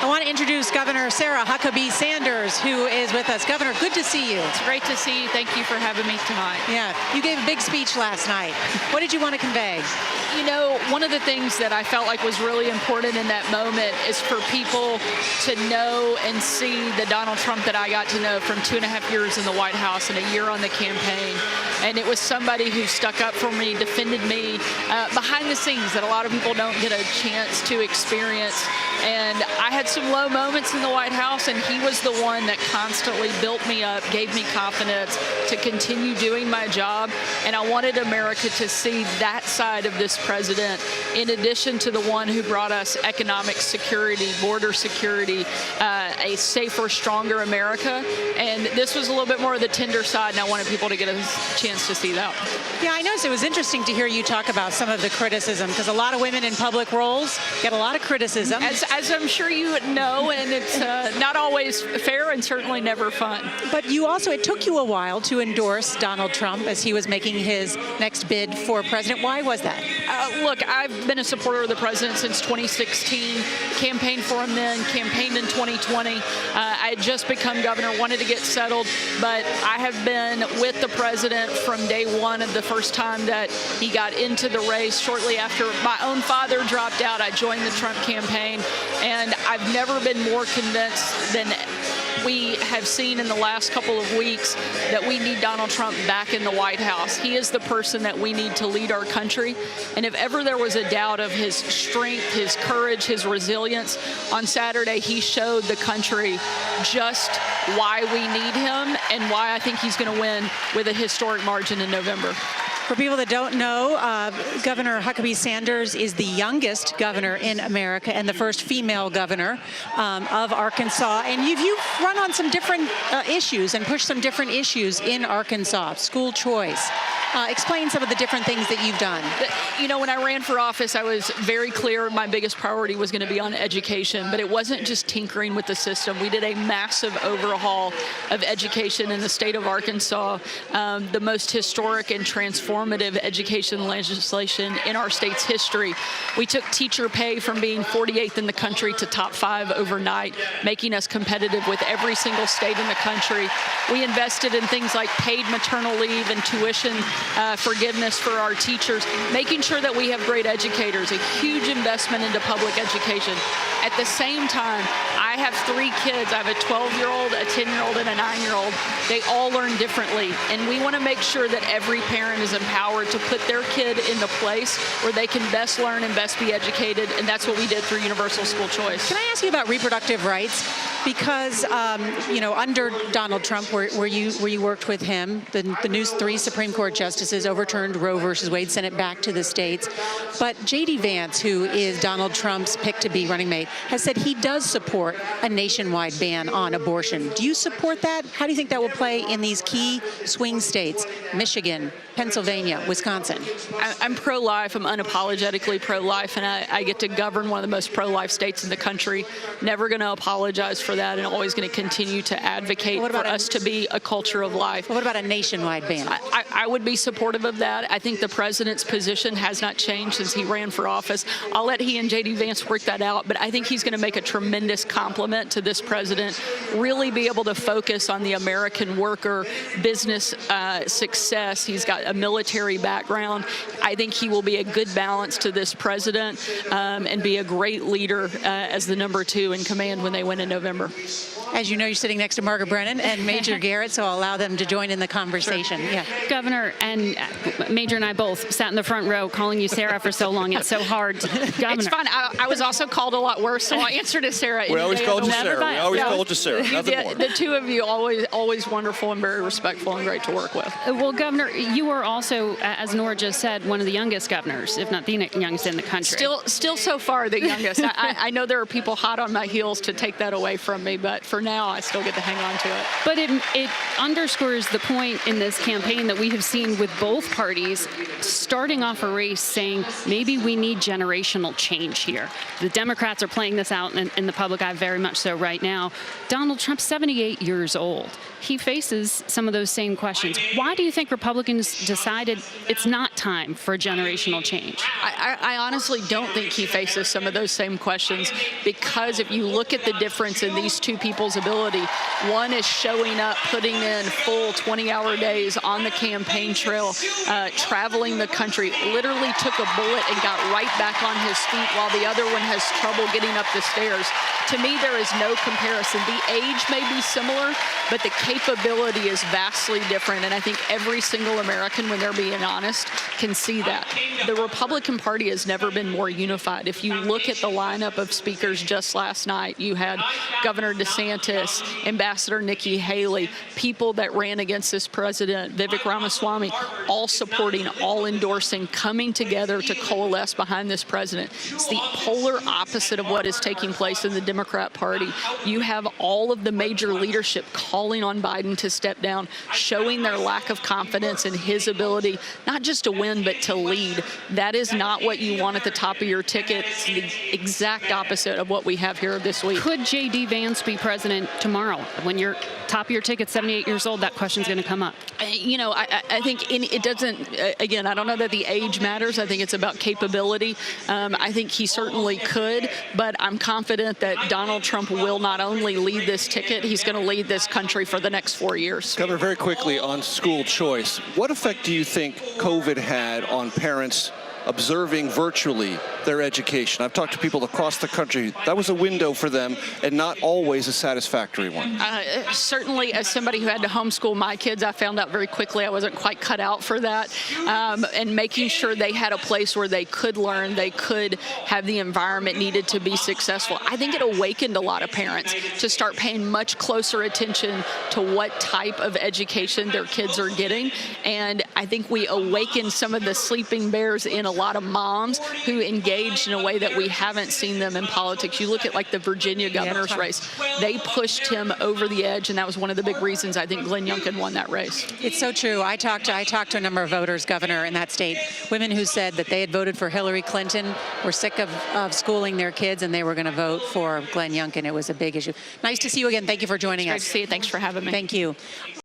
I want to introduce Governor Sarah Huckabee Sanders, who is with us. Governor, good to see you. It's great to see you. Thank you for having me tonight. Yeah, you gave a big speech last night. What did you want to convey? You know, one of the things that I felt like was really important in that moment is for people to know and see the Donald Trump that I got to know from 2.5 years in the White House and a year on the campaign. And it was somebody who stuck up for me, defended me behind the scenes that a lot of people don't get a chance to experience. And I had some low moments in the White House, and he was the one that constantly built me up, gave me confidence to continue doing my job. And I wanted America to see that side of this president, in addition to the one who brought us economic security, border security, a safer, stronger America. And this was a little bit more of the tender side, and I wanted people to get a chance to see that. Yeah, I noticed it was interesting to hear you talk about some of the criticism, because a lot of women in public roles get a lot of criticism. As I'm sure you know, and it's not always fair and certainly never fun. But you also, it took you a while to endorse Donald Trump as he was making his next bid for president. Why was that? Look, I've been a supporter of the president since 2016, campaigned for him then, campaigned in 2020. I had just become governor, wanted to get settled, but I have been with the president from day one of the first time that he got into the race. Shortly after my own father dropped out, I joined the Trump campaign, and I've never been more convinced than we have seen in the last couple of weeks that we need Donald Trump back in the White House. He is the person that we need to lead our country. And if ever there was a doubt of his strength, his courage, his resilience, on Saturday he showed the country just why we need him and why I think he's going to win with a historic margin in November. For people that don't know, Governor Huckabee Sanders is the youngest governor in America and the first female governor of Arkansas. And you've run on some different issues and pushed some different issues in Arkansas, school choice. Explain some of the different things that you've done. You know, when I ran for office, I was very clear my biggest priority was going to be on education, but it wasn't just tinkering with the system. We did a massive overhaul of education in the state of Arkansas, the most historic and transformative education legislation in our state's history. We took teacher pay from being 48th in the country to top 5 overnight, making us competitive with every single state in the country. We invested in things like paid maternal leave and tuition forgiveness for our teachers, making sure that we have great educators, a huge investment into public education. At the same time, I have 3 kids. I have a 12-year-old, a 10-year-old, and a 9-year-old. They all learn differently, and we want to make sure that every parent is empowered to put their kid in the place where they can best learn and best be educated, and that's what we did through universal school choice. Can I ask you about reproductive rights? Because, you know, under Donald Trump, where you worked with him, the new 3 Supreme Court justices overturned Roe versus Wade, sent it back to the states. But J.D. Vance, who is Donald Trump's pick to be running mate, has said he does support a nationwide ban on abortion. Do you support that? How do you think that will play in these key swing states, Michigan, Pennsylvania, Wisconsin? I'm pro-life. I'm unapologetically pro-life, and I get to govern one of the most pro-life states in the country. Never going to apologize for that, and always going to continue to advocate for us to be a culture of life. What about a nationwide ban? I would be supportive of that. I think the president's position has not changed since he ran for office. I'll let he and J.D. Vance work that out, but I think he's going to make a tremendous compliment to this president, really be able to focus on the American worker, business success. He's got a military background. I think he will be a good balance to this president and be a great leader as the number 2 in command when they win in November. As you know, you're sitting next to Margaret Brennan and Major Garrett, so I'll allow them to join in the conversation. Sure. Yeah. Governor, and Major and I both sat in the front row calling you Sarah for so long. It's so hard. Governor. It's fine. I was also called a lot worse, so I answered to Sarah. We always called you Sarah. We always called you Sarah. Nothing more. The 2 of you always wonderful and very respectful and great to work with. Well, Governor, you are also, as Norah just said, one of the youngest governors, if not the youngest in the country. Still so far the youngest. I know there are people hot on my heels to take that away from me, but for for now, I still get to hang on to it. But it underscores the point in this campaign that we have seen with both parties starting off a race saying maybe we need generational change here. The Democrats are playing this out in the public eye very much so right now. Donald Trump's 78 years old. He faces some of those same questions. Why do you think Republicans decided it's not time for a generational change? I honestly don't think he faces some of those same questions, because if you look at the difference in these two people's ability, one is showing up, putting in full 20-hour days on the campaign trail, traveling the country, literally took a bullet and got right back on his feet, while the other one has trouble getting up the stairs. To me, there is no comparison. The age may be similar, but the capability is vastly different, and I think every single American, when they're being honest, can see that. The Republican Party has never been more unified. If you look at the lineup of speakers just last night, you had Governor DeSantis, Ambassador Nikki Haley, people that ran against this president, Vivek Ramaswamy, all supporting, all endorsing, coming together to coalesce behind this president. It's the polar opposite of what is taking place in the Democrat Party. You have all of the major leadership calling on Biden to step down, showing their lack of confidence in his ability, not just to win, but to lead. That is not what you want at the top of your ticket. It's the exact opposite of what we have here this week. Could J.D. Vance be president tomorrow? When you're top of your ticket, 78 years old, that question's going to come up. You know, I think it doesn't, again, I don't know that the age matters. I think it's about capability. I think he certainly could, but I'm confident that Donald Trump will not only lead this ticket, he's going to lead this country for the next 4 years. Governor, very quickly on school choice, what effect do you think COVID had on parents observing virtually their education? I've talked to people across the country. That was a window for them, and not always a satisfactory one. Certainly, as somebody who had to homeschool my kids, I found out very quickly I wasn't quite cut out for that. And making sure they had a place where they could learn, they could have the environment needed to be successful. I think it awakened a lot of parents to start paying much closer attention to what type of education their kids are getting. And I think we awakened some of the sleeping bears in a lot of moms who engaged in a way that we haven't seen them in politics. You look at like the Virginia governor's race. They pushed him over the edge, and that was one of the big reasons I think Glenn Youngkin won that race. It's so true. I talked to a number of voters, Governor, in that state, women who said that they had voted for Hillary Clinton, were sick of schooling their kids, and they were going to vote for Glenn Youngkin. It was a big issue. Nice to see you again. Thank you for joining us. Great to see you. Thanks for having me. Thank you.